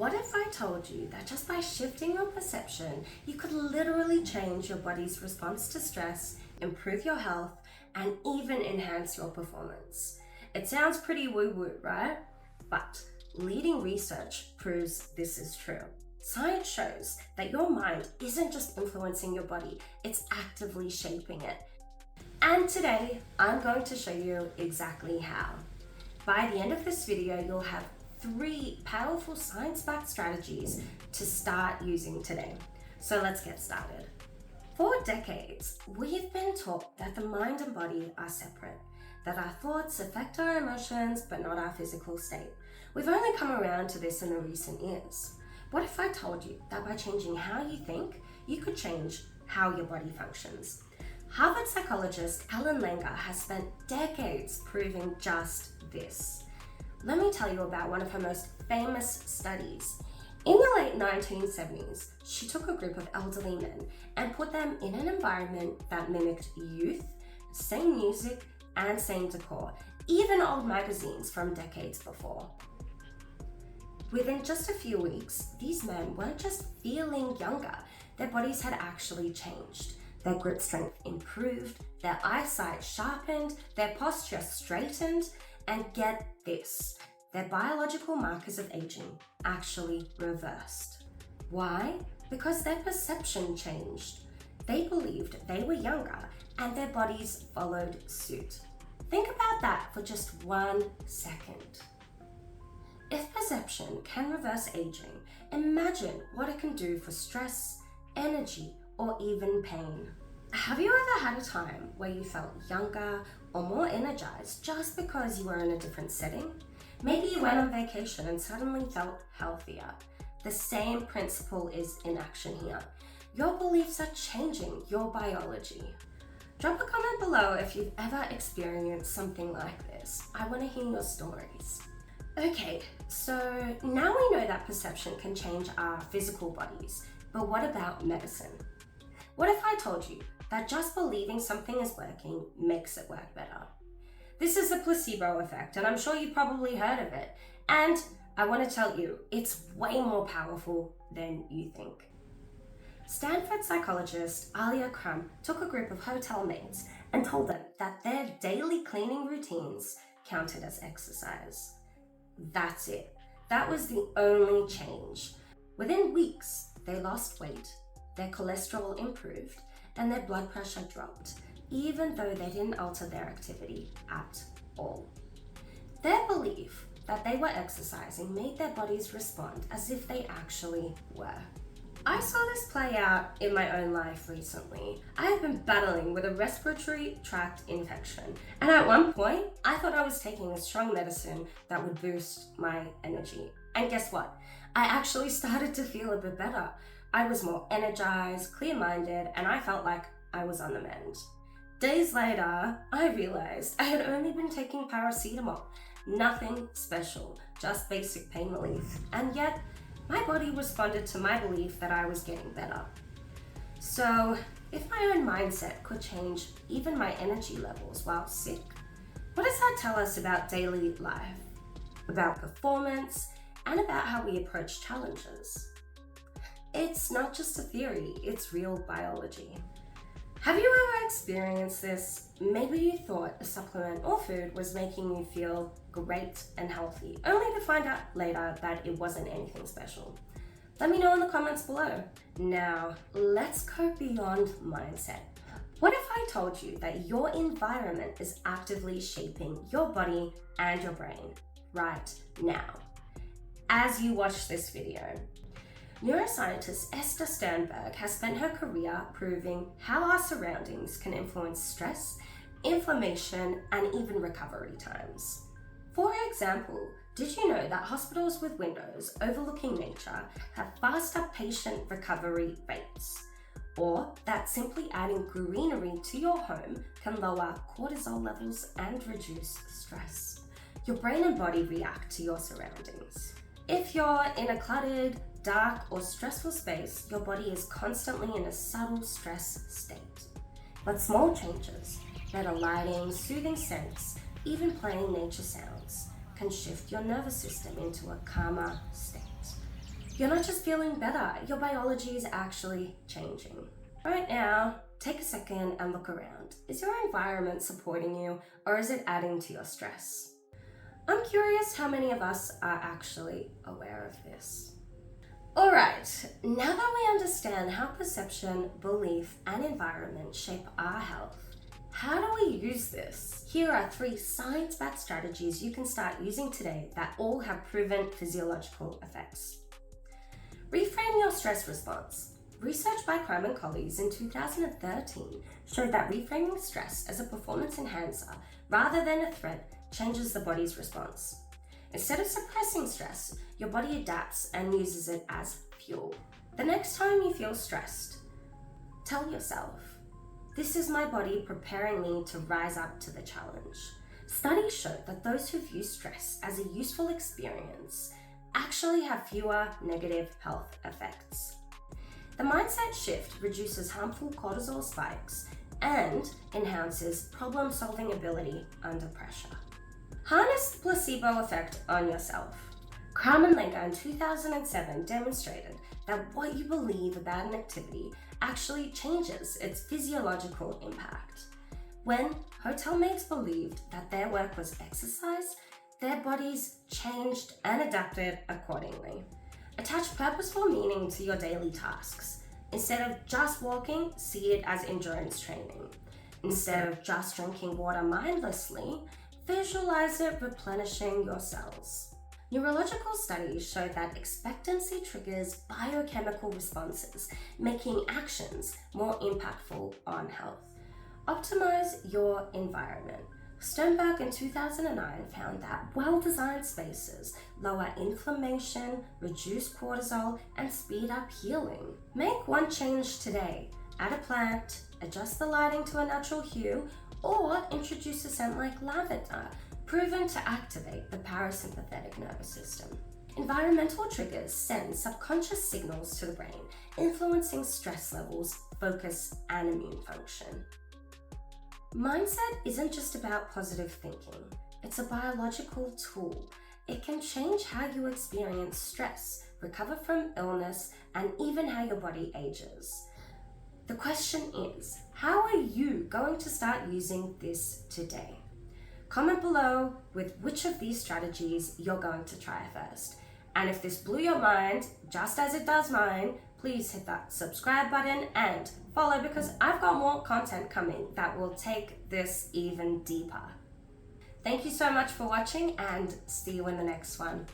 What if I told you that just by shifting your perception, you could literally change your body's response to stress, improve your health, and even enhance your performance? It sounds pretty woo-woo, right? But leading research proves this is true. Science shows that your mind isn't just influencing your body, it's actively shaping it. And today, I'm going to show you exactly how. By the end of this video, you'll have 3 powerful science-backed strategies to start using today. So let's get started. For decades, we've been taught that the mind and body are separate, that our thoughts affect our emotions but not our physical state. We've only come around to this in the recent years. What if I told you that by changing how you think, you could change how your body functions? Harvard psychologist Ellen Langer has spent decades proving just this. Let me tell you about one of her most famous studies. In the late 1970s, she took a group of elderly men and put them in an environment that mimicked youth, same music, and same decor, even old magazines from decades before. Within just a few weeks, these men weren't just feeling younger, their bodies had actually changed. Their grip strength improved, their eyesight sharpened, their posture straightened, and get this, their biological markers of aging actually reversed. Why? Because their perception changed. They believed they were younger and their bodies followed suit. Think about that for just 1 second. If perception can reverse aging, imagine what it can do for stress, energy, or even pain. Have you ever had a time where you felt younger or more energized just because you were in a different setting? Maybe you went on vacation and suddenly felt healthier. The same principle is in action here. Your beliefs are changing your biology. Drop a comment below if you've ever experienced something like this. I want to hear your stories. Okay, so now we know that perception can change our physical bodies, but what about medicine? What if I told you that just believing something is working makes it work better? This is the placebo effect, and I'm sure you've probably heard of it. And I want to tell you, it's way more powerful than you think. Stanford psychologist Alia Crum took a group of hotel mates and told them that their daily cleaning routines counted as exercise. That's it. That was the only change. Within weeks, they lost weight, their cholesterol improved, and their blood pressure dropped, even though they didn't alter their activity at all. Their belief that they were exercising made their bodies respond as if they actually were. I saw this play out in my own life recently. I have been battling with a respiratory tract infection, and at one point, I thought I was taking a strong medicine that would boost my energy. And guess what? I actually started to feel a bit better. I was more energized, clear-minded, and I felt like I was on the mend. Days later, I realized I had only been taking paracetamol. Nothing special, just basic pain relief. And yet, my body responded to my belief that I was getting better. So, if my own mindset could change even my energy levels while sick, what does that tell us about daily life, about performance, and about how we approach challenges? It's not just a theory, it's real biology. Have you ever experienced this? Maybe you thought a supplement or food was making you feel great and healthy, only to find out later that it wasn't anything special. Let me know in the comments below. Now, let's go beyond mindset. What if I told you that your environment is actively shaping your body and your brain right now? As you watch this video, neuroscientist Esther Sternberg has spent her career proving how our surroundings can influence stress, inflammation, and even recovery times. For example, did you know that hospitals with windows overlooking nature have faster patient recovery rates? Or that simply adding greenery to your home can lower cortisol levels and reduce stress? Your brain and body react to your surroundings. If you're in a cluttered, dark, or stressful space, your body is constantly in a subtle stress state. But small changes, better lighting, soothing scents, even playing nature sounds, can shift your nervous system into a calmer state. You're not just feeling better, your biology is actually changing. Right now, take a second and look around. Is your environment supporting you, or is it adding to your stress? I'm curious how many of us are actually aware of this. Alright, now that we understand how perception, belief, and environment shape our health, how do we use this? Here are 3 science-backed strategies you can start using today that all have proven physiological effects. Reframe your stress response. Research by Crum and colleagues in 2013 showed that reframing stress as a performance enhancer rather than a threat changes the body's response. Instead of suppressing stress, your body adapts and uses it as fuel. The next time you feel stressed, tell yourself, "This is my body preparing me to rise up to the challenge." Studies show that those who view stress as a useful experience actually have fewer negative health effects. The mindset shift reduces harmful cortisol spikes and enhances problem-solving ability under pressure. Harness the placebo effect on yourself. Crum and in 2007 demonstrated that what you believe about an activity actually changes its physiological impact. When hotel mates believed that their work was exercise, their bodies changed and adapted accordingly. Attach purposeful meaning to your daily tasks. Instead of just walking, see it as endurance training. Instead of just drinking water mindlessly, visualize it replenishing your cells. Neurological studies show that expectancy triggers biochemical responses, making actions more impactful on health. Optimize your environment. Sternberg in 2009 found that well-designed spaces lower inflammation, reduce cortisol, and speed up healing. Make one change today. Add a plant, adjust the lighting to a natural hue, or introduce a scent like lavender, proven to activate the parasympathetic nervous system. Environmental triggers send subconscious signals to the brain, influencing stress levels, focus, and immune function. Mindset isn't just about positive thinking. It's a biological tool. It can change how you experience stress, recover from illness, and even how your body ages. The question is, how are you going to start using this today? Comment below with which of these strategies you're going to try first. And if this blew your mind, just as it does mine, please hit that subscribe button and follow, because I've got more content coming that will take this even deeper. Thank you so much for watching, and see you in the next one.